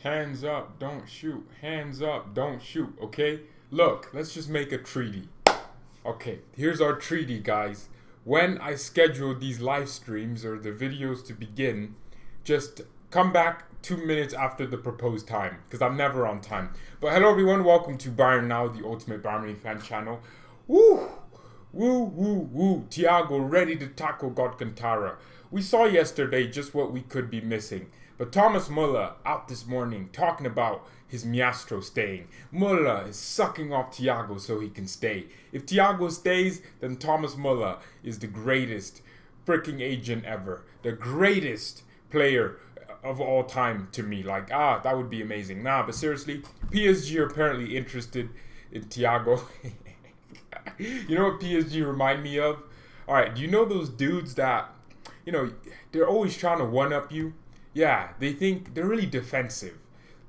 Hands up, don't shoot. Hands up, don't shoot, okay? Look, let's just make a treaty. Okay, here's our treaty, guys. When I schedule these live streams or the videos to begin, just come back 2 minutes after the proposed time, because I'm never on time. But hello, everyone. Welcome to BayernNow, the ultimate Bayern Munich fan channel. Woo! Woo, woo, woo. Thiago ready to tackle Godkantara. We saw yesterday just what we could be missing. But Thomas Muller out this morning talking about his Maestro staying. Muller is sucking off Thiago so he can stay. If Thiago stays, then Thomas Muller is the greatest freaking agent ever. The greatest player of all time to me. That would be amazing. But seriously, PSG are apparently interested in Thiago. You know what PSG remind me of? Alright, do you know those dudes that, they're always trying to one-up you? Yeah, they think they're really defensive.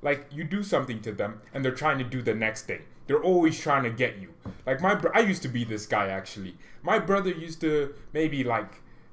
Like, you do something to them, and they're trying to do the next thing. They're always trying to get you. Like, I used to be this guy, actually. My brother used to maybe,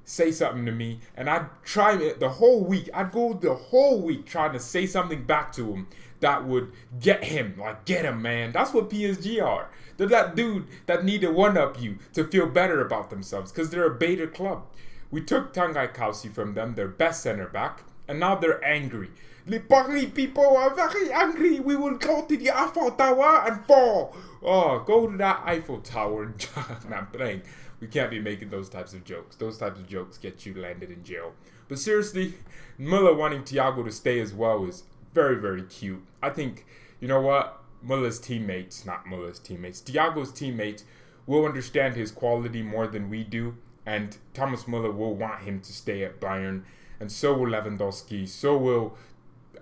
say something to me, and I'd try it the whole week. I'd go the whole week trying to say something back to him that would get him. Like, get him, man. That's what PSG are. They're that dude that need to one-up you to feel better about themselves, because they're a beta club. We took Tanguy Kausi from them, their best center-back, and now they're angry. The Paris people are very angry. We will go to the Eiffel Tower and fall. Oh, go to that Eiffel Tower and I'm playing. We can't be making those types of jokes. Those types of jokes get you landed in jail. But seriously, Muller wanting Thiago to stay as well is very, very cute. I think, you know what? Thiago's teammates will understand his quality more than we do. And Thomas Muller will want him to stay at Bayern. And so will Lewandowski. So will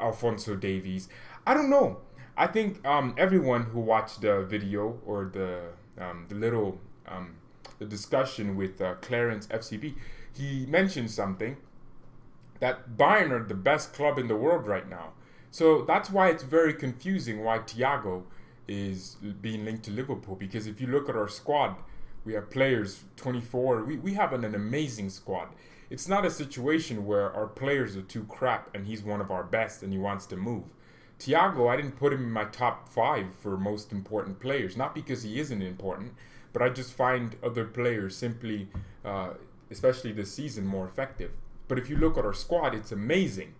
Alphonso Davies. I don't know. I think everyone who watched the video or the discussion with Clarence FCB, he mentioned something that Bayern are the best club in the world right now. So that's why it's very confusing why Thiago is being linked to Liverpool. Because if you look at our squad, we have players 24. We have an amazing squad. It's not a situation where our players are too crap and he's one of our best and he wants to move. Thiago, I didn't put him in my top 5 for most important players. Not because he isn't important, but I just find other players simply, especially this season, more effective. But if you look at our squad, it's amazing.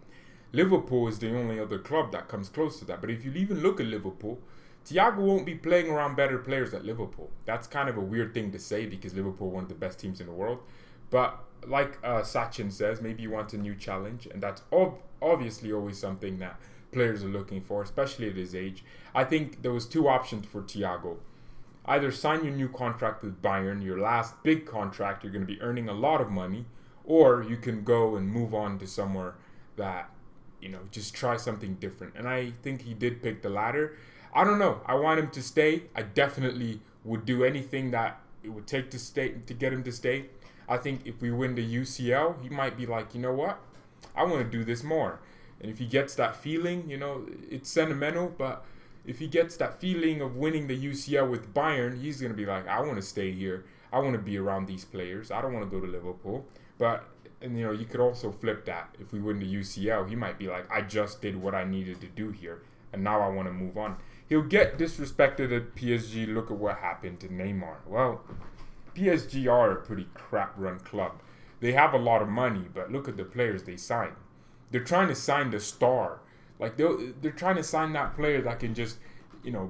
Liverpool is the only other club that comes close to that. But if you even look at Liverpool, Thiago won't be playing around better players at Liverpool. That's kind of a weird thing to say because Liverpool are one of the best teams in the world. But like Sachin says, maybe you want a new challenge. And that's obviously always something that players are looking for, especially at his age. I think there was 2 options for Thiago. Either sign your new contract with Bayern, your last big contract, you're going to be earning a lot of money. Or you can go and move on to somewhere that, just try something different. And I think he did pick the latter. I don't know. I want him to stay. I definitely would do anything that it would take to get him to stay. I think if we win the UCL, he might be like, you know what? I want to do this more. And if he gets that feeling, it's sentimental, but if he gets that feeling of winning the UCL with Bayern, he's going to be like, I want to stay here. I want to be around these players. I don't want to go to Liverpool. And you could also flip that. If we win the UCL, he might be like, I just did what I needed to do here, and now I want to move on. He'll get disrespected at PSG. Look at what happened to Neymar. Well, PSG are a pretty crap-run club. They have a lot of money, but look at the players they sign. They're trying to sign the star. They're trying to sign that player that can just,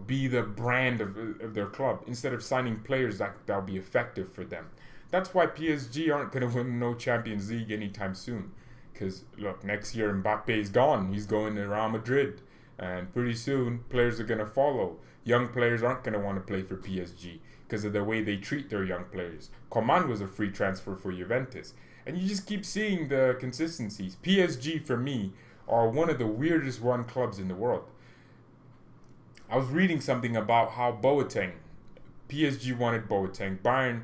be the brand of their club instead of signing players that'll be effective for them. That's why PSG aren't going to win no Champions League anytime soon. Because, look, next year Mbappe is gone. He's going to Real Madrid. And pretty soon, players are going to follow. Young players aren't going to want to play for PSG because of the way they treat their young players. Coman was a free transfer for Juventus. And you just keep seeing the consistencies. PSG, for me, are one of the weirdest run clubs in the world. I was reading something about how PSG wanted Boateng. Bayern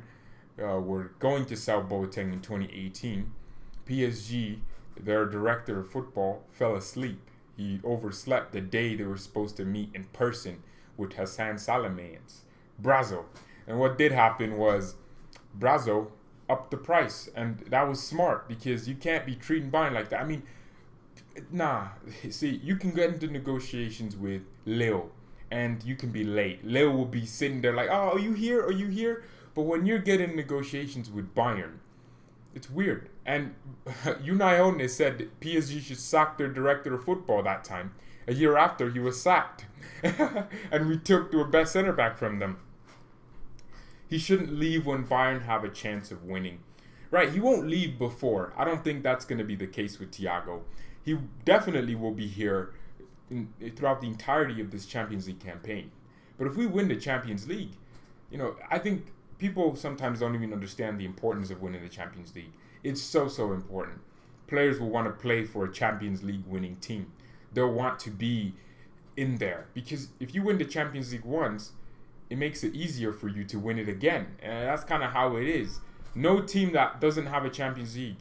were going to sell Boateng in 2018. PSG, their director of football, fell asleep. He overslept the day they were supposed to meet in person with Hassan Salamaeans, Brazo. And what did happen was Brazo upped the price. And that was smart because you can't be treating Bayern like that. I mean, Nah, see, you can get into negotiations with Leo, and you can be late. Leo will be sitting there like, "Oh, are you here? Are you here?" But when you're getting negotiations with Bayern, it's weird. And Unai Eoane said that PSG should sack their director of football that time. A year after, he was sacked, and we took the best centre back from them. He shouldn't leave when Bayern have a chance of winning. Right, he won't leave before. I don't think that's going to be the case with Thiago. He definitely will be here throughout the entirety of this Champions League campaign. But if we win the Champions League, I think people sometimes don't even understand the importance of winning the Champions League. It's so, so important. Players will want to play for a Champions League winning team. They'll want to be in there. Because if you win the Champions League once, it makes it easier for you to win it again. And that's kind of how it is. No team that doesn't have a Champions League.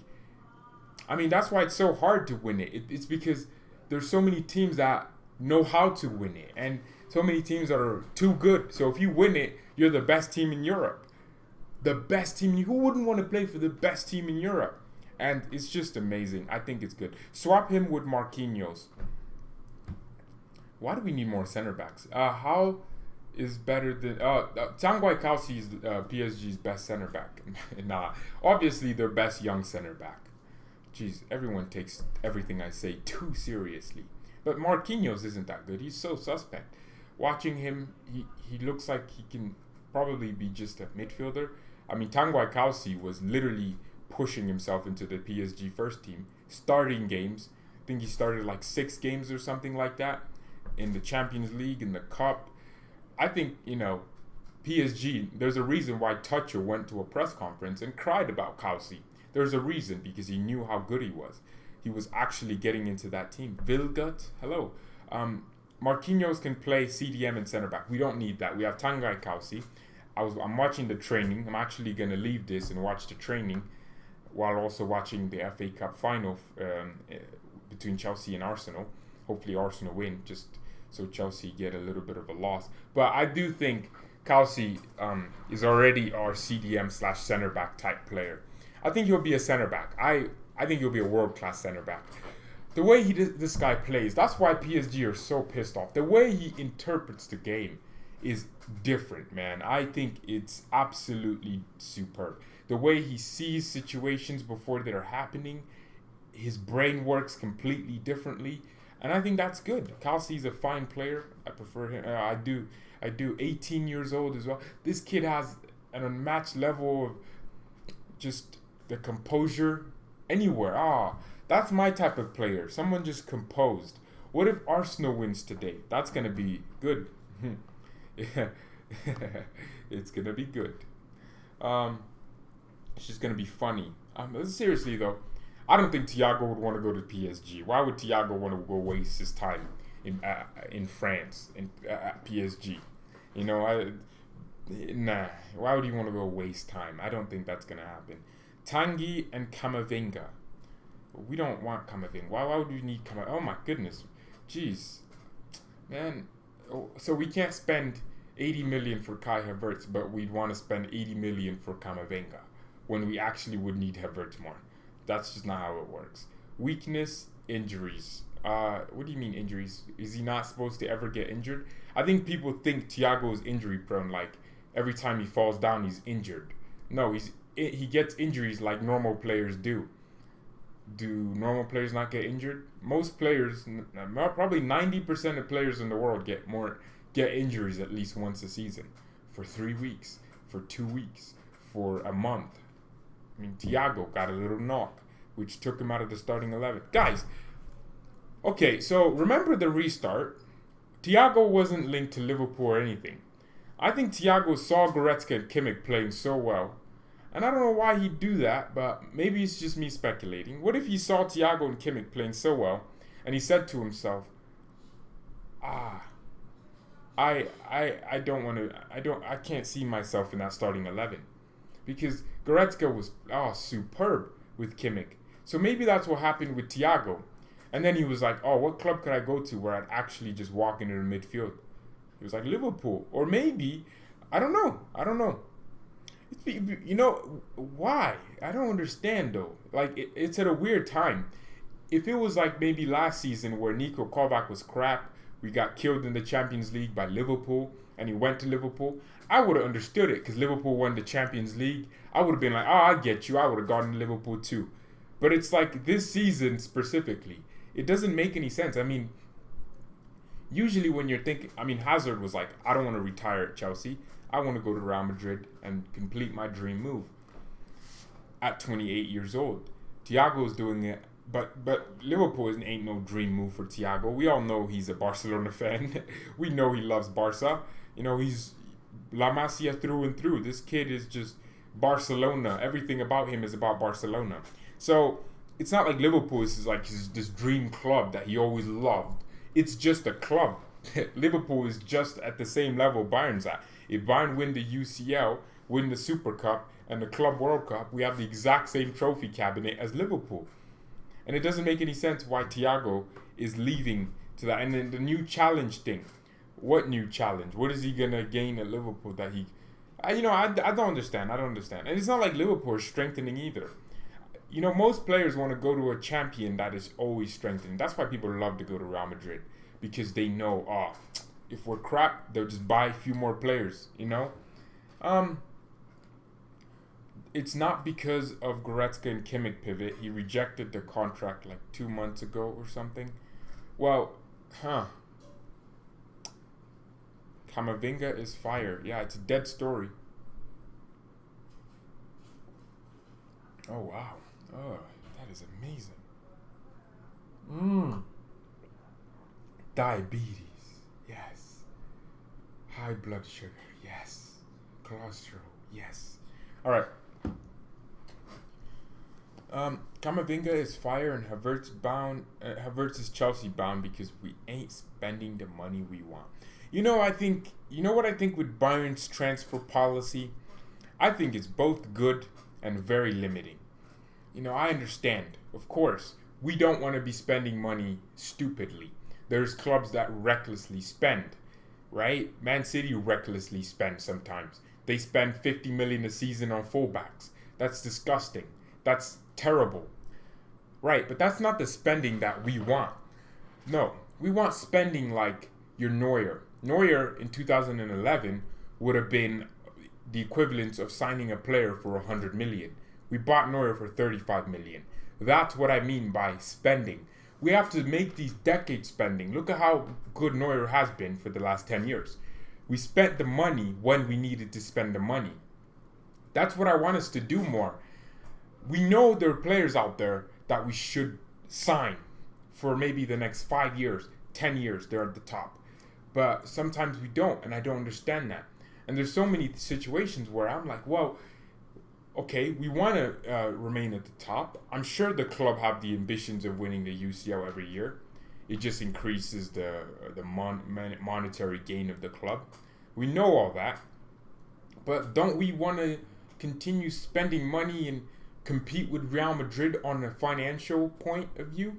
I mean, that's why it's so hard to win it. It's because there's so many teams that know how to win it. And so many teams that are too good. So if you win it, you're the best team in Europe. The best team. Who wouldn't want to play for the best team in Europe? And it's just amazing. I think it's good. Swap him with Marquinhos. Why do we need more center backs? How is better than Thiago Kalsi is PSG's best center back. Nah, obviously their best young center back. Jeez, everyone takes everything I say too seriously. But Marquinhos isn't that good. He's so suspect. Watching him, he looks like he can probably be just a midfielder. I mean, Thiago Kalsi was literally pushing himself into the PSG first team, starting games. I think he started like 6 games or something like that in the Champions League, in the Cup. I think, PSG, there's a reason why Tuchel went to a press conference and cried about Kalsi. There's a reason, because he knew how good he was. He was actually getting into that team. Vilgut, hello. Marquinhos can play CDM and center back. We don't need that. We have Tanguy Kalsi. I'm watching the training. I'm actually going to leave this and watch the training while also watching the FA Cup final between Chelsea and Arsenal. Hopefully Arsenal win, just so Chelsea get a little bit of a loss. But I do think Kalsi is already our CDM / center back type player. I think he'll be a center back. I think he'll be a world-class center back. The way this guy plays, that's why PSG are so pissed off. The way he interprets the game is different, man. I think it's absolutely superb. The way he sees situations before they're happening, his brain works completely differently, and I think that's good. Kalsi's a fine player. I prefer him. I do. 18 years old as well. This kid has an unmatched level of just the composure anywhere. That's my type of player. Someone just composed. What if Arsenal wins today? That's going to be good. Yeah. It's going to be good. It's just going to be funny. Seriously, though, I don't think Thiago would want to go to PSG. Why would Thiago want to go waste his time in France, at PSG? Nah. Why would he want to go waste time? I don't think that's going to happen. Tanguy and Camavinga. We don't want Camavinga. Why would we need Camavinga? Oh my goodness. Jeez. Man. So we can't spend 80 million for Kai Havertz, but we'd want to spend 80 million for Camavinga when we actually would need Havertz more. That's just not how it works. Weakness, injuries. What do you mean injuries? Is he not supposed to ever get injured? I think people think Thiago is injury prone, like every time he falls down he's injured. No, he gets injuries like normal players do. Do normal players not get injured? Most players, probably 90% of players in the world get injuries at least once a season. For 3 weeks, for 2 weeks, for a month. I mean, Thiago got a little knock, which took him out of the starting 11. Guys, okay, so remember the restart. Thiago wasn't linked to Liverpool or anything. I think Thiago saw Goretzka and Kimmich playing so well. And I don't know why he'd do that, but maybe it's just me speculating. What if he saw Thiago and Kimmich playing so well, and he said to himself, I can't see myself in that starting 11. Because Goretzka was superb with Kimmich. So maybe that's what happened with Thiago. And then he was like, what club could I go to where I'd actually just walk into the midfield? He was like, Liverpool. Or maybe, I don't know. Why? I don't understand, though. Like, it's at a weird time. if it was like maybe last season where Niko Kovac was crap, we got killed in the Champions League by Liverpool, and he went to Liverpool, I would have understood it because Liverpool won the Champions League. I would have been like, oh, I get you. I would have gone to Liverpool too. But it's like this season specifically, it doesn't make any sense. I mean, usually when you're thinking, I mean, Hazard was like, I don't want to retire at Chelsea. I want to go to Real Madrid and complete my dream move at 28 years old. Thiago is doing it, but Liverpool ain't no dream move for Thiago. We all know he's a Barcelona fan. We know he loves Barca. You know, he's La Masia through and through. This kid is just Barcelona. Everything about him is about Barcelona. So it's not like Liverpool is like this dream club that he always loved. It's just a club. Liverpool is just at the same level Bayern's at. If Bayern win the UCL, win the Super Cup, and the Club World Cup, we have the exact same trophy cabinet as Liverpool. And it doesn't make any sense why Thiago is leaving to that. And then the new challenge thing. What new challenge? What is he going to gain at Liverpool that he... I don't understand. I don't understand. And it's not like Liverpool is strengthening either. You know, most players want to go to a champion that is always strengthening. That's why people love to go to Real Madrid. Because they know, if we're crap, they'll just buy a few more players, you know? It's not because of Goretzka and Kimmich pivot. He rejected the contract like 2 months ago or something. Well, Camavinga is fired. Yeah, it's a dead story. Oh, wow. Oh, that is amazing. Diabetes. Yes. High blood sugar. Yes. Cholesterol. Yes. All right. Camavinga is fired and Havertz is Chelsea bound because we ain't spending the money we want. You know what I think with Bayern's transfer policy? I think it's both good and very limiting. You know, I understand. Of course, we don't want to be spending money stupidly. There's clubs that recklessly spend, right? Man City recklessly spend sometimes. They spend 50 million a season on fullbacks. That's disgusting. That's terrible. Right, but that's not the spending that we want. No, we want spending like your Neuer. Neuer in 2011 would have been the equivalent of signing a player for 100 million. We bought Neuer for 35 million. That's what I mean by spending. We have to make these decade spending. Look at how good Neuer has been for the last 10 years. We spent the money when we needed to spend the money. That's what I want us to do more. We know there are players out there that we should sign for maybe the next 5 years, 10 years, they're at the top. But sometimes we don't, and I don't understand that. And there's so many situations where I'm like, well, okay, we want to remain at the top. I'm sure the club have the ambitions of winning the UCL every year. It just increases the monetary gain of the club. We know all that. But don't we want to continue spending money and compete with Real Madrid on a financial point of view,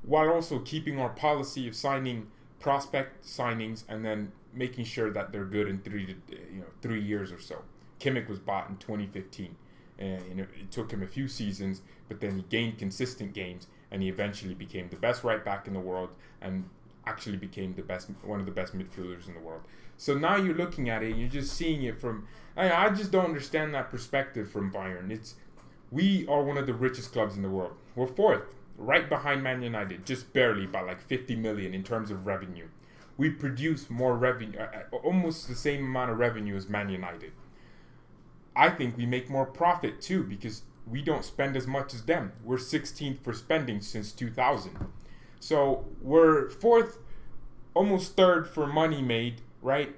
while also keeping our policy of signing prospect signings and then making sure that they're good in 3 years or so. Kimmich was bought in 2015, and it took him a few seasons, but then he gained consistent gains, and he eventually became the best right back in the world, and actually became one of the best midfielders in the world. So now you're looking at it, and you're just seeing it from. I just don't understand that perspective from Bayern. We are one of the richest clubs in the world. We're fourth, right behind Man United, just barely by like 50 million in terms of revenue. We produce more revenue, almost the same amount of revenue as Man United. I think we make more profit too because we don't spend as much as them. We're 16th for spending since 2000. So we're fourth, almost third for money made, right,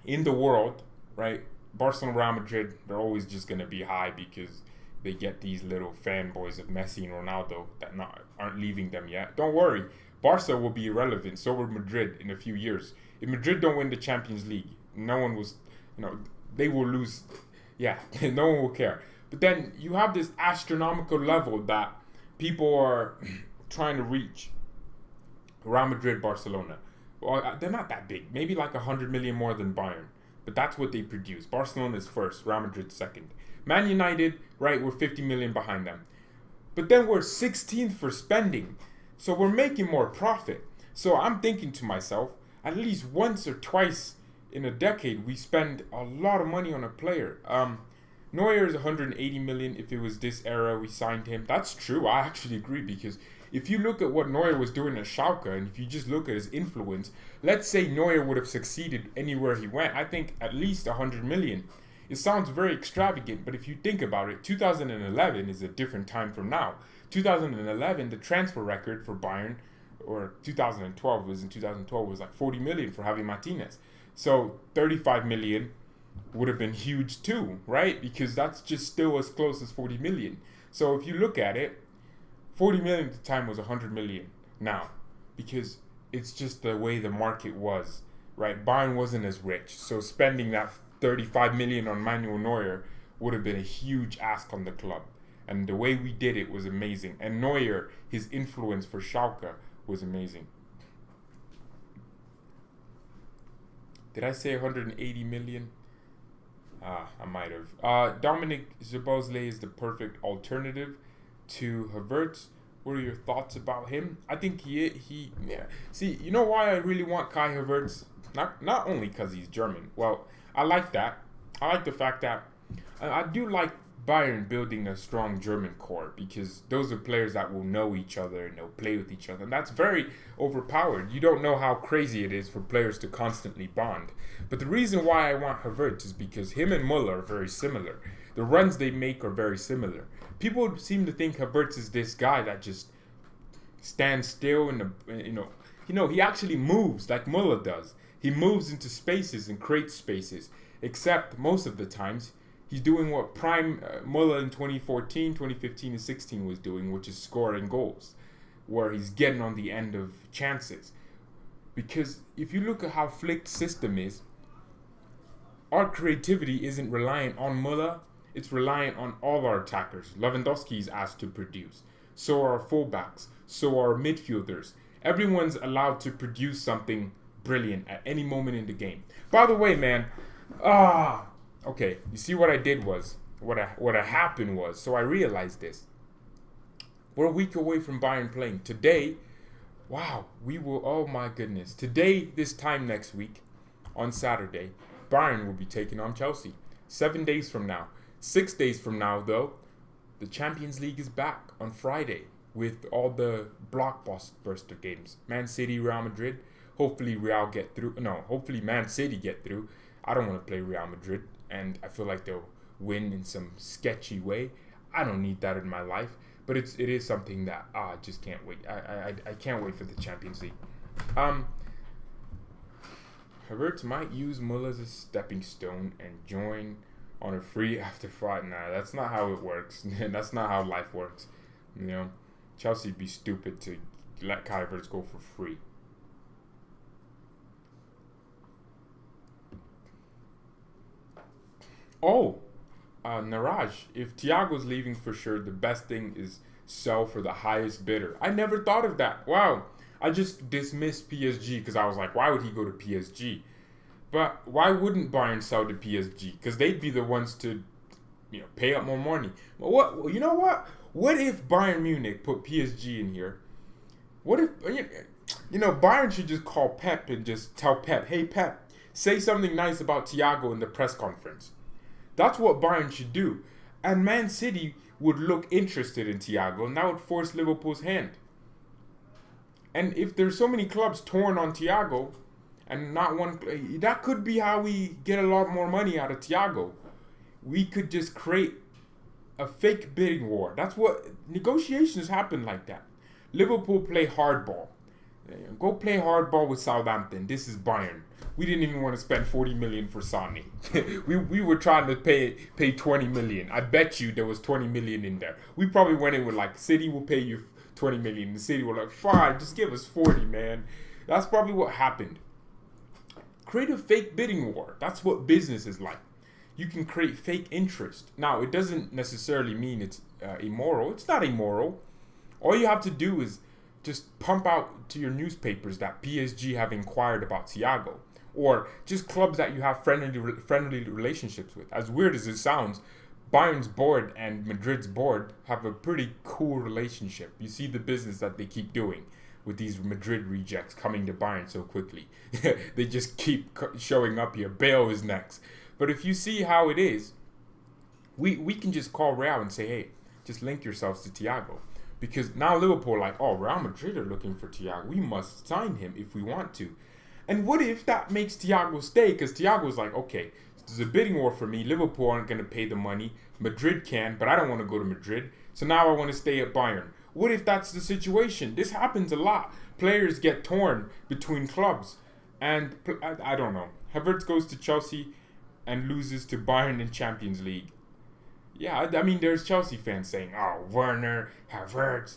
in the world, right? Barcelona, Real Madrid, they're always just going to be high because they get these little fanboys of Messi and Ronaldo that aren't leaving them yet. Don't worry. Barca will be irrelevant. So will Madrid in a few years. If Madrid don't win the Champions League, they will lose. Yeah, no one will care. But then you have this astronomical level that people are trying to reach. Real Madrid, Barcelona. Well, they're not that big. Maybe like 100 million more than Bayern. But that's what they produce. Barcelona is first. Real Madrid second. Man United, right, we're 50 million behind them. But then we're 16th for spending. So we're making more profit. So I'm thinking to myself, at least once or twice in a decade, we spend a lot of money on a player. Neuer is 180 million. If it was this era, we signed him. That's true. I actually agree, because if you look at what Neuer was doing at Schalke, and if you just look at his influence, let's say Neuer would have succeeded anywhere he went, I think at least 100 million. It sounds very extravagant, but if you think about it, 2011 is a different time from now. 2011, the transfer record for Bayern, or 2012 was like 40 million for Javi Martinez. So 35 million would have been huge too, right? Because that's just still as close as 40 million. So if you look at it, 40 million at the time was 100 million now, because it's just the way the market was, right? Bayern wasn't as rich, so spending that 35 million on Manuel Neuer would have been a huge ask on the club. And the way we did it was amazing. And Neuer, his influence for Schalke was amazing. Did I say 180 million? I might have. Dominic Szoboszlai is the perfect alternative to Havertz. What are your thoughts about him? I think he yeah. See, you know why I really want Kai Havertz? Not only because he's German. Well, I like that. I like the fact that I do like Bayern building a strong German core, because those are players that will know each other and they'll play with each other. And that's very overpowered. You don't know how crazy it is for players to constantly bond. But the reason why I want Havertz is because him and Müller are very similar. The runs they make are very similar. People seem to think Havertz is this guy that just stands still and he actually moves like Müller does. He moves into spaces and creates spaces, except most of the times he's doing what prime Müller in 2014, 2015, and 16 was doing, which is scoring goals, where he's getting on the end of chances. Because if you look at how Flick's system is, our creativity isn't reliant on Müller, it's reliant on all our attackers. Lewandowski is asked to produce. So are our fullbacks. So are our midfielders. Everyone's allowed to produce something brilliant at any moment in the game. By the way, man, okay, you see what I did was, what happened was, so I realized this. We're a week away from Bayern playing. Today, wow, oh my goodness. Today, this time next week, on Saturday, Bayern will be taking on Chelsea. 7 days from now. 6 days from now, though, the Champions League is back on Friday with all the blockbuster games. Man City, Real Madrid. Hopefully Real get through. No, hopefully Man City get through. I don't want to play Real Madrid, and I feel like they'll win in some sketchy way. I don't need that in my life, but it is something that I just can't wait. I can't wait for the Champions League. Havertz might use Müller as a stepping stone and join on a free after fight. Nah, that's not how it works. That's not how life works. You know, Chelsea would be stupid to let Kai Havertz go for free. Naraj, if Thiago's leaving for sure, the best thing is sell for the highest bidder. I never thought of that. Wow. I just dismissed PSG because I was like, why would he go to PSG? But why wouldn't Bayern sell to PSG? Because they'd be the ones to, pay up more money. But you know what? What if Bayern Munich put PSG in here? What if, Bayern should just call Pep and just tell Pep, hey Pep, say something nice about Thiago in the press conference. That's what Bayern should do. And Man City would look interested in Thiago, and that would force Liverpool's hand. And if there's so many clubs torn on Thiago, and not one, that could be how we get a lot more money out of Thiago. We could just create a fake bidding war. That's what negotiations happen like that. Liverpool play hardball. Go play hardball with Southampton. This is Bayern. We didn't even want to spend 40 million for Sane. we were trying to pay 20 million. I bet you there was 20 million in there. We probably went in with City will pay you 20 million. The City were like, fine, just give us 40, man. That's probably what happened. Create a fake bidding war. That's what business is like. You can create fake interest. Now, it doesn't necessarily mean it's immoral. It's not immoral. All you have to do is just pump out to your newspapers that PSG have inquired about Thiago, or just clubs that you have friendly relationships with. As weird as it sounds, Bayern's board and Madrid's board have a pretty cool relationship. You see the business that they keep doing with these Madrid rejects coming to Bayern so quickly. They just keep showing up here. Bale is next. But if you see how it is, we can just call Real and say, hey, just link yourselves to Thiago. Because now Liverpool are like, oh, Real Madrid are looking for Thiago. We must sign him if we want to. And what if that makes Thiago stay? Because Thiago's like, okay, there's a bidding war for me. Liverpool aren't going to pay the money. Madrid can, but I don't want to go to Madrid. So now I want to stay at Bayern. What if that's the situation? This happens a lot. Players get torn between clubs. And I don't know. Havertz goes to Chelsea and loses to Bayern in Champions League. Yeah, I mean, there's Chelsea fans saying, oh, Werner, Havertz,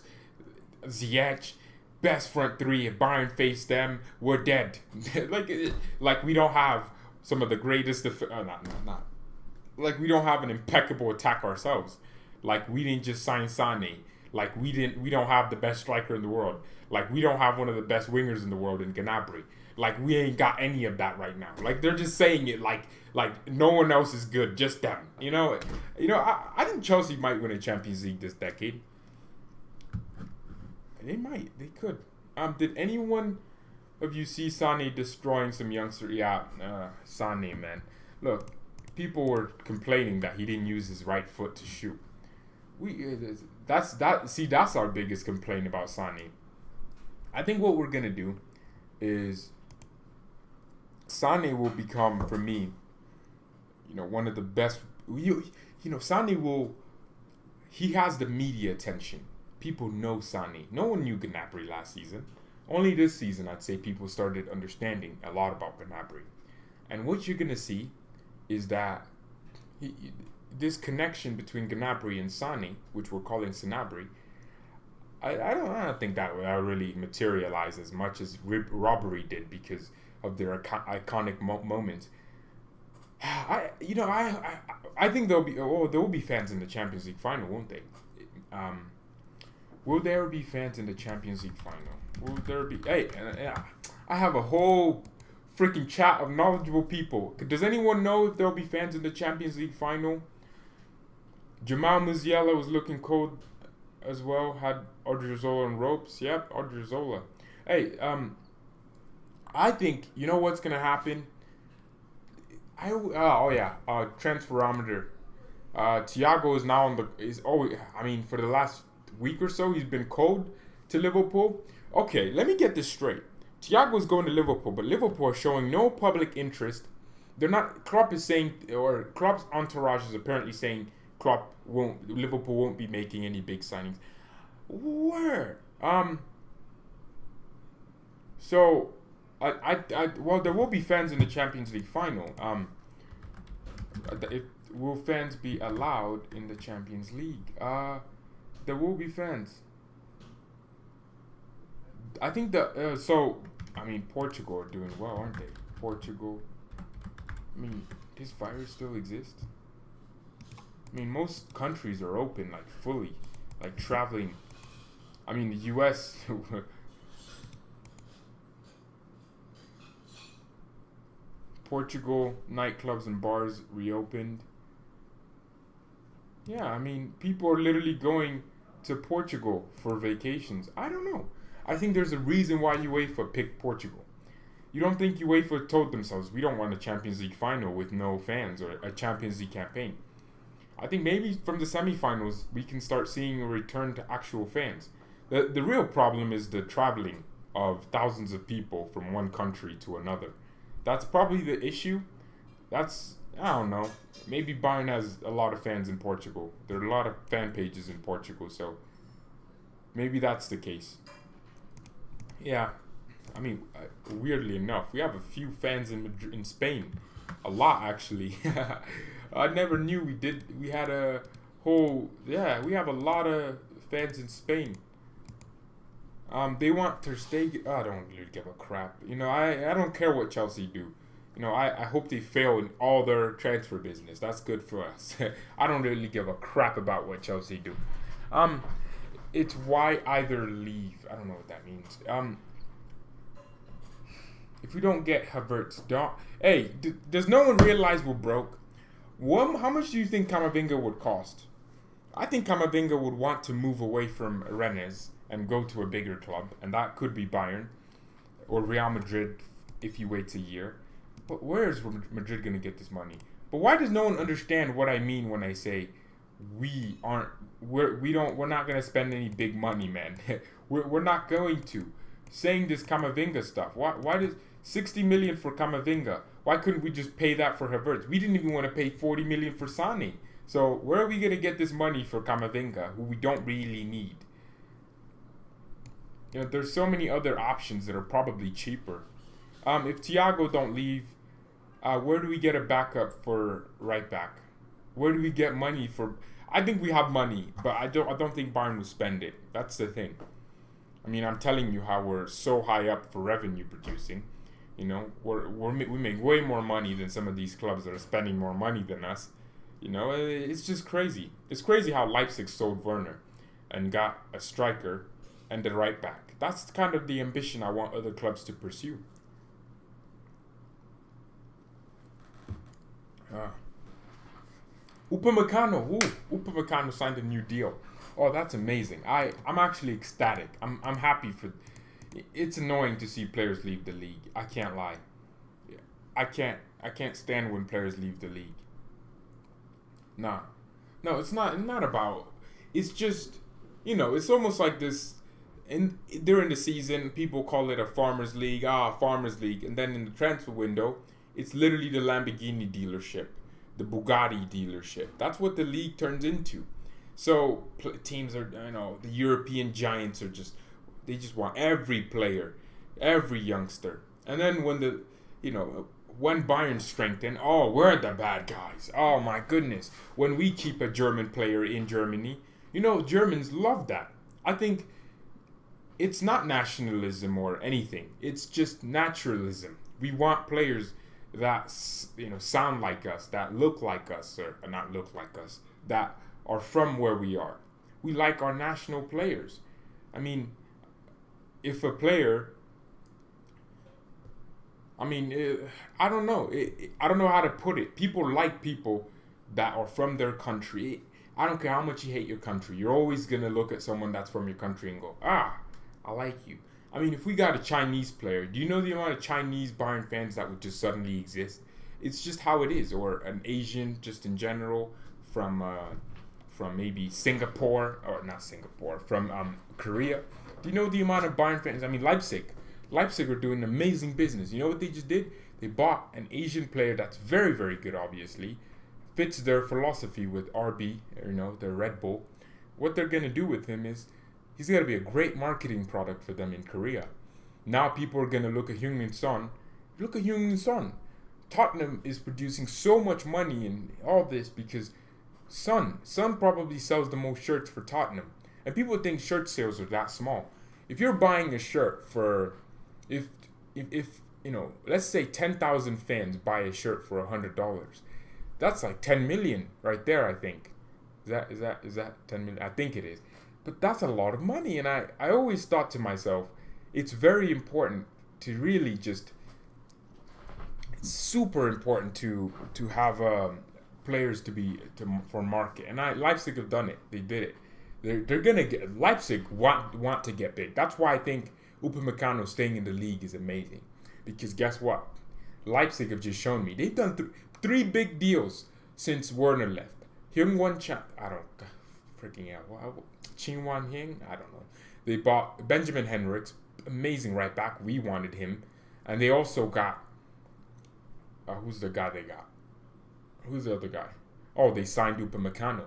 Ziyech, best front three. If Bayern face them, we're dead. like we don't have some of the greatest, like we don't have an impeccable attack ourselves. Like we didn't just sign Sané. Like we don't have the best striker in the world. Like we don't have one of the best wingers in the world in Gnabry. Like we ain't got any of that right now. Like they're just saying it like no one else is good, just them. I think Chelsea might win a Champions League this decade. They might. They could. Did anyone of you see Sané destroying some youngster? Yeah, Sané, man. Look, people were complaining that he didn't use his right foot to shoot. That's our biggest complaint about Sané. I think what we're gonna do is Sané will become, for me, one of the best. Sané he has the media attention. People know Sané. No one knew Gnabry last season. Only this season, I'd say people started understanding a lot about Gnabry. And what you're going to see is that this connection between Gnabry and Sané, which we're calling Sanabry, I don't think that will really materialize as much as Robbery did because of their iconic moments. I think there will be fans in the Champions League final, won't they? Will there be fans in the Champions League final? Will there be? Hey, I have a whole freaking chat of knowledgeable people. Does anyone know if there'll be fans in the Champions League final? Jamal Musiala was looking cold as well. Had Odriozola on ropes. Yep, Odriozola. Hey, I think you know what's gonna happen. Transferometer. Thiago is now for the last week or so he's been cold to Liverpool. Okay, let me get this straight. Thiago's going to Liverpool, but Liverpool are showing no public interest. They're not. Klopp is saying, or Klopp's entourage is apparently saying Liverpool won't be making any big signings. Where? So there will be fans in the Champions League final. Will fans be allowed in the Champions League? There will be fans. I think Portugal are doing well, aren't they? Portugal. Does virus still exist? Most countries are open, fully, traveling. The U.S. Portugal, nightclubs and bars reopened. Yeah, people are literally going to Portugal for vacations. I don't know. I think there's a reason why UEFA picked Portugal. You don't think UEFA told themselves, we don't want a Champions League final with no fans or a Champions League campaign? I think maybe from the semifinals, we can start seeing a return to actual fans. The real problem is the traveling of thousands of people from one country to another. That's probably the issue. I don't know. Maybe Bayern has a lot of fans in Portugal. There are a lot of fan pages in Portugal, so maybe that's the case. Yeah, weirdly enough, we have a few fans in Spain. A lot, actually. I never knew we had a whole... Yeah, we have a lot of fans in Spain. They want Ter Stegen. I don't really give a crap. I don't care what Chelsea do. I hope they fail in all their transfer business. That's good for us. I don't really give a crap about what Chelsea do. It's why either leave. I don't know what that means. If we don't get Havertz, does no one realize we're broke? How much do you think Camavinga would cost? I think Camavinga would want to move away from Rennes and go to a bigger club, and that could be Bayern or Real Madrid if he waits a year. But where is Madrid going to get this money? But why does no one understand what I mean when I say we're not going to spend any big money, man? we're not going to. Saying this Camavinga stuff. Why does 60 million for Camavinga? Why couldn't we just pay that for Havertz? We didn't even want to pay 40 million for Sane. So where are we going to get this money for Camavinga, who we don't really need? There's so many other options that are probably cheaper. If Thiago don't leave, where do we get a backup for right back? Where do we get money for? I think we have money, but I don't think Bayern will spend it. That's the thing. I mean, I'm telling you how we're so high up for revenue producing. We make way more money than some of these clubs that are spending more money than us. It's just crazy. It's crazy how Leipzig sold Werner and got a striker and a right back. That's kind of the ambition I want other clubs to pursue. Upamecano signed a new deal. Oh, that's amazing. I'm actually ecstatic. I'm happy for. It's annoying to see players leave the league. I can't lie. I can't stand when players leave the league. No, it's not about. It's just, it's almost like this. During the season, people call it a farmers league. Farmers league, and then in the transfer window, it's literally the Lamborghini dealership, the Bugatti dealership. That's what the league turns into. So teams are, the European giants are they just want every player, every youngster. And then when when Bayern strengthen, we're the bad guys. Oh my goodness. When we keep a German player in Germany, Germans love that. I think it's not nationalism or anything. It's just naturalism. We want players that, sound like us, that look like us, or not look like us, that are from where we are. We like our national players. I mean, if a player, I don't know. I don't know how to put it. People like people that are from their country. I don't care how much you hate your country. You're always going to look at someone that's from your country and go, I like you. I mean, if we got a Chinese player, do you know the amount of Chinese Bayern fans that would just suddenly exist? It's just how it is. Or an Asian, just in general, from maybe Singapore, or not Singapore, from Korea. Do you know the amount of Bayern fans? I mean, Leipzig are doing amazing business. You know what they just did? They bought an Asian player that's very, very good, obviously. Fits their philosophy with RB, their Red Bull. What they're going to do with him is he's going to be a great marketing product for them in Korea. Now people are going to look at Heung-min Son. Look at Heung-min Son. Tottenham is producing so much money in all this because Son probably sells the most shirts for Tottenham. And people think shirt sales are that small. If you're buying a shirt for, if let's say 10,000 fans buy a shirt for $100, that's like 10 million right there. I think is that 10 million? I think it is. But that's a lot of money, and I always thought to myself, it's very important to really just. It's super important to have players for market, and Leipzig have done it. They did it. They're gonna get Leipzig want to get big. That's why I think Upamecano staying in the league is amazing, because guess what? Leipzig have just shown me they've done three big deals since Werner left. Heung-Wan Chan, I don't freaking out. Chin Wan Hing, I don't know. They bought Benjamin Henrichs, amazing right back. We wanted him, and they also got who's the guy they got? Who's the other guy? Oh, they signed Upamecano.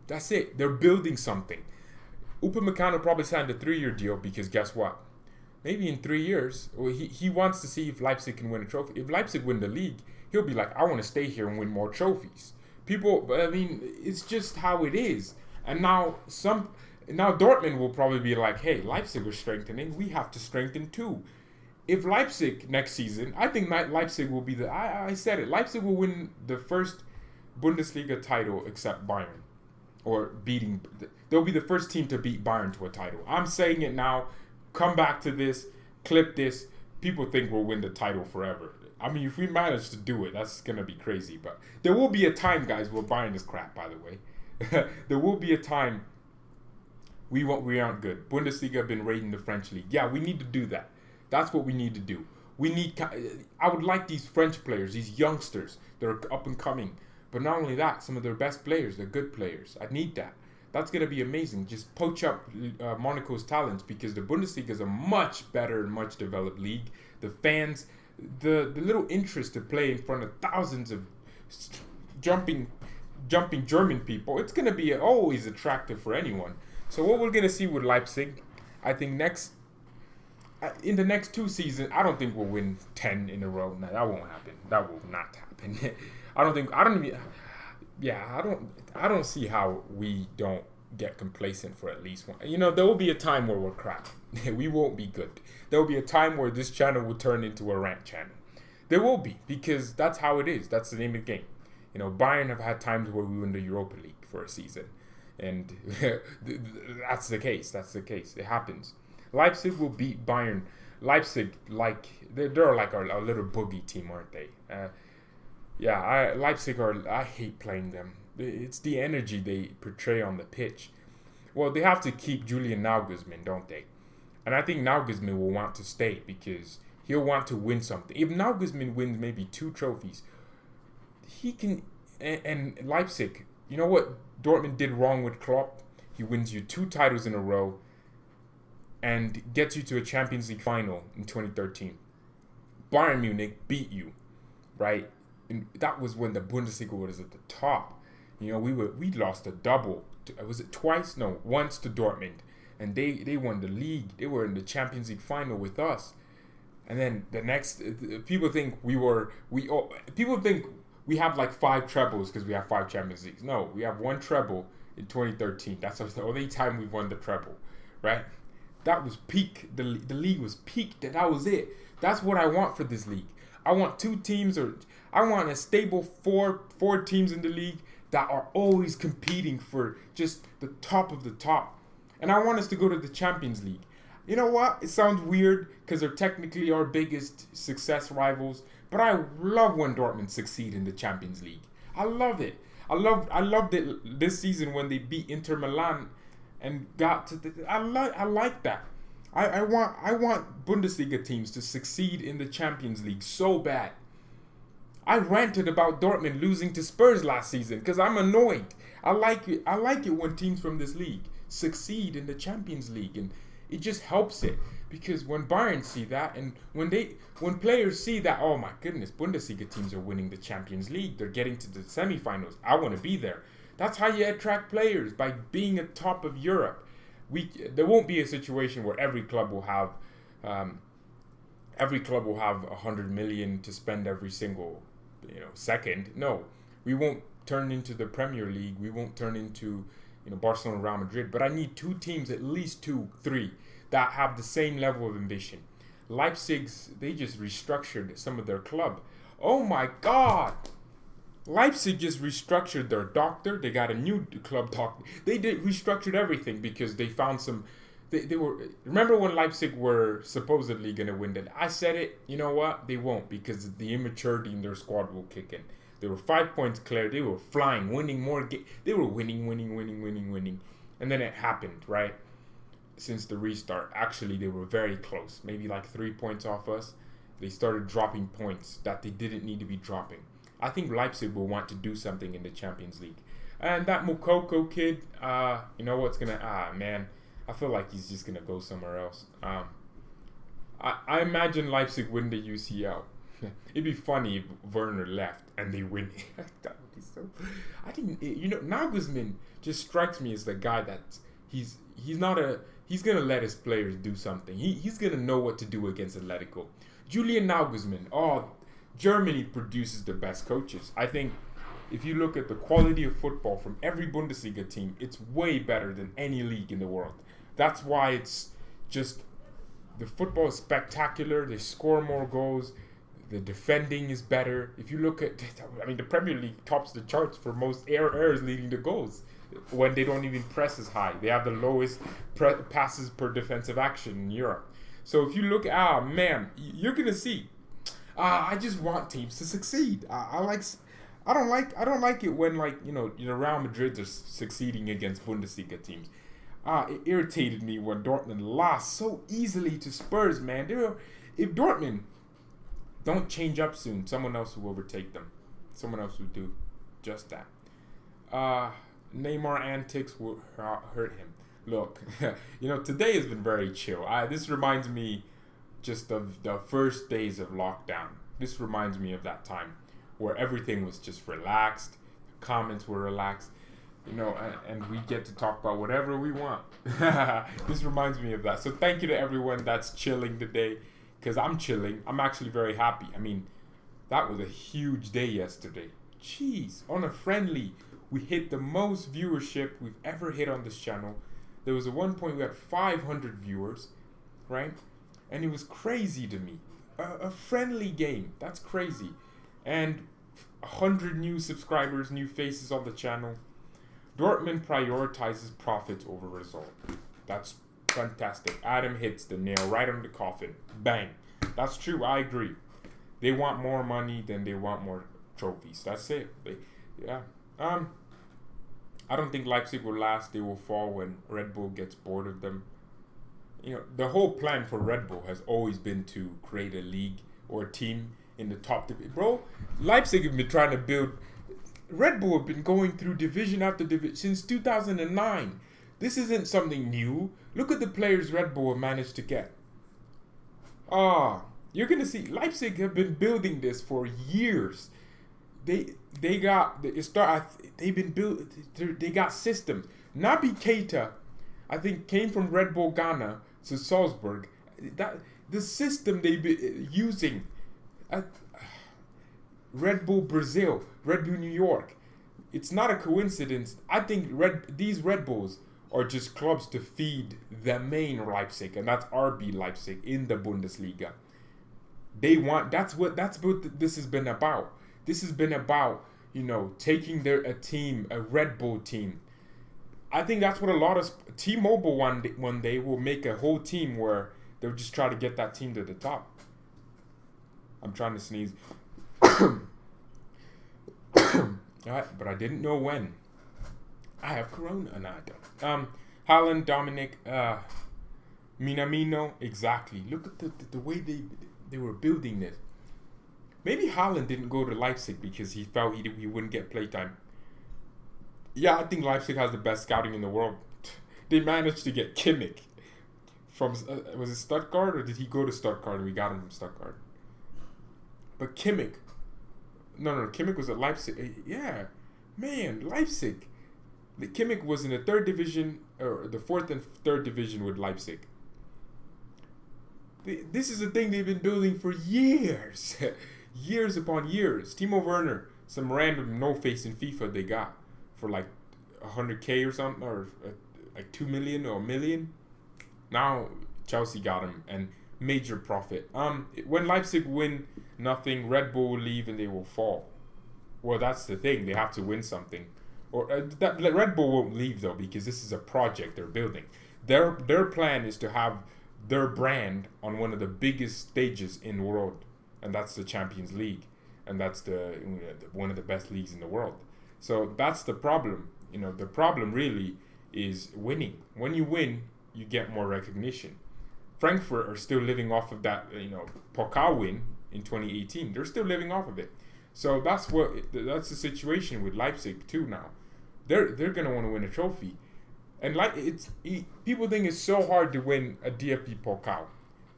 That's it. They're building something. Upamecano probably signed a 3-year deal because guess what? Maybe in 3 years, he wants to see if Leipzig can win a trophy. If Leipzig win the league, he'll be like, I want to stay here and win more trophies. It's just how it is. And now Dortmund will probably be like, hey, Leipzig is strengthening. We have to strengthen too. If Leipzig next season, I think Leipzig will be I said it. Leipzig will win the first Bundesliga title except Bayern. Or they'll be the first team to beat Bayern to a title. I'm saying it now. Come back to this. Clip this. People think we'll win the title forever. I mean, if we manage to do it, that's gonna be crazy. But there will be a time, guys, where Bayern is crap. By the way, there will be a time we aren't good. Bundesliga been raiding the French league. Yeah, we need to do that. That's what we need to do. I would like these French players, these youngsters that are up and coming. But not only that, some of their best players, they're good players. I need that. That's going to be amazing. Just poach up Monaco's talents, because the Bundesliga is a much better and much developed league. The fans, the little interest to play in front of thousands of jumping German people, it's going to be always attractive for anyone. So what we're going to see with Leipzig, I think in the next 2 seasons, I don't think we'll win 10 in a row. No, that won't happen. That will not happen. I don't see how we don't get complacent for at least one. There will be a time where we're crap. We won't be good. There will be a time where this channel will turn into a rant channel. There will be, because that's how it is. That's the name of the game. Bayern have had times where we win the Europa League for a season. And that's the case. That's the case. It happens. Leipzig will beat Bayern. Leipzig, they're like a little boogie team, aren't they? Leipzig I hate playing them. It's the energy they portray on the pitch. Well, they have to keep Julian Nagelsmann, don't they? And I think Nagelsmann will want to stay, because he'll want to win something. If Nagelsmann wins maybe 2 trophies, he can. And Leipzig, you know what Dortmund did wrong with Klopp? He wins you 2 titles in a row and gets you to a Champions League final in 2013. Bayern Munich beat you, right? And that was when the Bundesliga was at the top. We lost a double. Was it twice? No, once to Dortmund, and they won the league. They were in the Champions League final with us. And then the next, people think people think we have like 5 trebles because we have 5 Champions Leagues. No, we have 1 treble in 2013. That's the only time we've won the treble, right? That was peak. The league was peak. That was it. That's what I want for this league. I want 2 teams, or I want a stable four teams in the league that are always competing for just the top of the top. And I want us to go to the Champions League. You know what? It sounds weird because they're technically our biggest success rivals, but I love when Dortmund succeed in the Champions League. I love it. I loved it this season when they beat Inter Milan and got to I like that. I want Bundesliga teams to succeed in the Champions League so bad. I ranted about Dortmund losing to Spurs last season because I'm annoyed. I like it when teams from this league succeed in the Champions League, and it just helps it, because when Bayern see that, and when players see that, oh my goodness, Bundesliga teams are winning the Champions League, they're getting to the semifinals, I want to be there. That's how you attract players, by being at top of Europe. There won't be a situation where every club will have 100 million to spend every single second. No, we won't turn into the Premier League. We won't turn into Barcelona, Real Madrid. But I need 2 teams, at least 2, 3, that have the same level of ambition. Leipzig's, they just restructured some of their club. Oh my God! Leipzig just restructured their doctor. They got a new club doctor. They restructured everything because they found some. They were. Remember when Leipzig were supposedly gonna win that? I said it. You know what? They won't, because the immaturity in their squad will kick in. They were 5 points clear. They were flying, winning more games. They were winning, and then it happened, right? Since the restart, actually, they were very close. Maybe like 3 points off us. They started dropping points that they didn't need to be dropping. I think Leipzig will want to do something in the Champions League. And that Mukoko kid, you know what's gonna? Man, I feel like he's just gonna go somewhere else. I imagine Leipzig win the UCL. It'd be funny if Werner left and they win. That would be so. Nagelsmann just strikes me as the guy that he's gonna let his players do something. He's gonna know what to do against Atletico. Julian Nagelsmann, Germany produces the best coaches. I think if you look at the quality of football from every Bundesliga team, it's way better than any league in the world. That's why it's just, the football is spectacular. They score more goals. The defending is better. If you look at, the Premier League tops the charts for most errors leading to goals when they don't even press as high. They have the lowest passes per defensive action in Europe. So if you look, you're going to see. I just want teams to succeed. I don't like it when Real Madrid are succeeding against Bundesliga teams. It irritated me when Dortmund lost so easily to Spurs, man. If Dortmund don't change up soon, someone else will overtake them. Someone else will do just that. Neymar antics will hurt him. Look, today has been very chill. This reminds me just of the first days of lockdown. This reminds me of that time where everything was just relaxed. The comments were relaxed. And we get to talk about whatever we want. This reminds me of that. So thank you to everyone that's chilling today, because I'm chilling. I'm actually very happy. I mean, that was a huge day yesterday. Jeez, on a friendly, we hit the most viewership we've ever hit on this channel. There was at one point we had 500 viewers, right? And it was crazy to me. A friendly game, that's crazy. And 100 new subscribers, new faces on the channel. Dortmund prioritizes profits over result. That's fantastic. Adam hits the nail right on the coffin. Bang. That's true. I agree. They want more money than they want more trophies. That's it. I don't think Leipzig will last. They will fall when Red Bull gets bored of them. The whole plan for Red Bull has always been to create a league or a team in the top division. Bro, Leipzig have been trying to build. Red Bull have been going through division after division since 2009. This isn't something new. Look at the players Red Bull have managed to get. You're gonna see Leipzig have been building this for years. They got systems. Naby Keita, I think, came from Red Bull Ghana to Salzburg. The system they've been using at Red Bull Brazil, Red Bull New York. It's not a coincidence. I think these Red Bulls are just clubs to feed the main Leipzig, and that's RB Leipzig in the Bundesliga. That's what this has been about. This has been about, taking a Red Bull team. I think that's what a lot of T-Mobile one day will make a whole team where they'll just try to get that team to the top. I'm trying to sneeze. But I didn't know when. I have corona and I don't. Haaland, Dominic, Minamino, exactly. Look at the way they were building this. Maybe Haaland didn't go to Leipzig because he felt he wouldn't get playtime. Yeah, I think Leipzig has the best scouting in the world. They managed to get Kimmich from, was it Stuttgart, or did he go to Stuttgart and we got him from Stuttgart? But Kimmich, Kimmich was at Leipzig. Yeah, man, Leipzig. The Kimmich was in the third division, or the fourth and third division with Leipzig. This is a thing they've been building for years. Years upon years. Timo Werner, some random no-face in FIFA they got for like 100K or something, or like 2 million or 1 million. Now Chelsea got him, and major profit. When Leipzig win nothing, Red Bull will leave and they will fall. Well, that's the thing. They have to win something. Or Red Bull won't leave though, because this is a project they're building. Their plan is to have their brand on one of the biggest stages in the world, and that's the Champions League, and that's one of the best leagues in the world. So that's the problem. The problem really is winning. When you win, you get more recognition. Frankfurt are still living off of that, Pokal win in 2018. They're still living off of it. So that's the situation with Leipzig too now. They're gonna want to win a trophy, and people think it's so hard to win a DFB Pokal.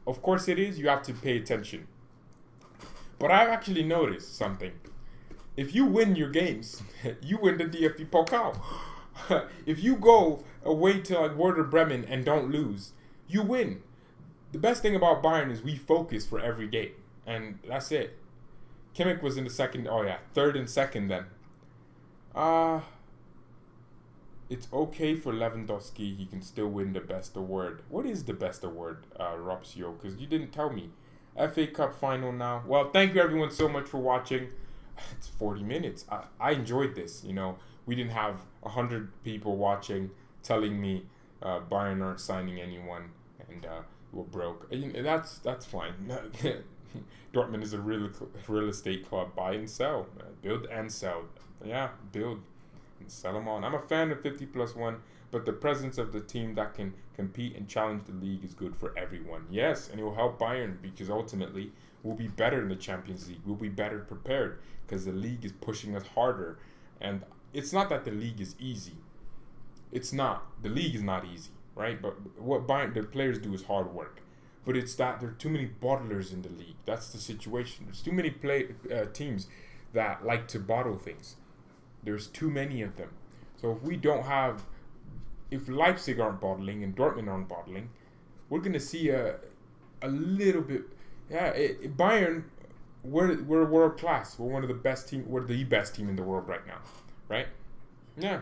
Of course it is. You have to pay attention. But I've actually noticed something. If you win your games, you win the DFB Pokal. If you go away to like Werder Bremen and don't lose, you win. The best thing about Bayern is we focus for every game, and that's it. Kimmich was in the third and second then. It's okay for Lewandowski. He can still win the best award. What is the best award, Ropsio? Because you didn't tell me. FA Cup final now. Well, thank you everyone so much for watching. It's 40 minutes. I enjoyed this. We didn't have 100 people watching telling me Bayern aren't signing anyone and we're broke. That's fine. Dortmund is a real estate club. Buy and sell, man. Build and sell. Yeah, build and sell them on. I'm a fan of 50+1, but the presence of the team that can compete and challenge the league is good for everyone. Yes, and it will help Bayern because ultimately we'll be better in the Champions League. We'll be better prepared because the league is pushing us harder. And it's not that the league is easy. It's not. The league is not easy, right? But what Bayern, the players do is hard work. But it's that there are too many bottlers in the league. That's the situation. There's too many teams that like to bottle things. There's too many of them. So if Leipzig aren't bottling and Dortmund aren't bottling, we're gonna see a little bit. Yeah, Bayern, we're world class. We're one of the best team. We're the best team in the world right now, right? Yeah.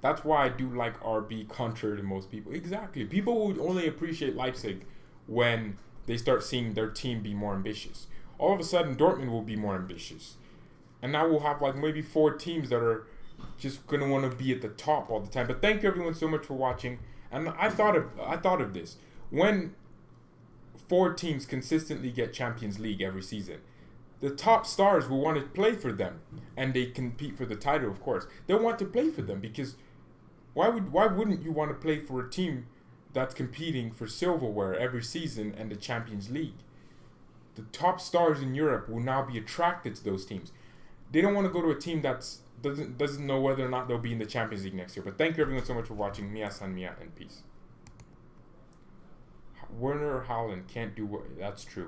That's why I do like RB, contrary to most people. Exactly. People would only appreciate Leipzig when they start seeing their team be more ambitious. All of a sudden, Dortmund will be more ambitious. And now we'll have like maybe 4 teams that are just going to want to be at the top all the time. But thank you everyone so much for watching. And I thought of this. When 4 teams consistently get Champions League every season, the top stars will want to play for them. And they compete for the title, of course. They'll want to play for them because why wouldn't you want to play for a team that's competing for silverware every season and the Champions League? The top stars in Europe will now be attracted to those teams. They don't want to go to a team that doesn't know whether or not they'll be in the Champions League next year. But thank you everyone so much for watching. Mia san Mia and peace. Werner Haaland can't do what. That's true.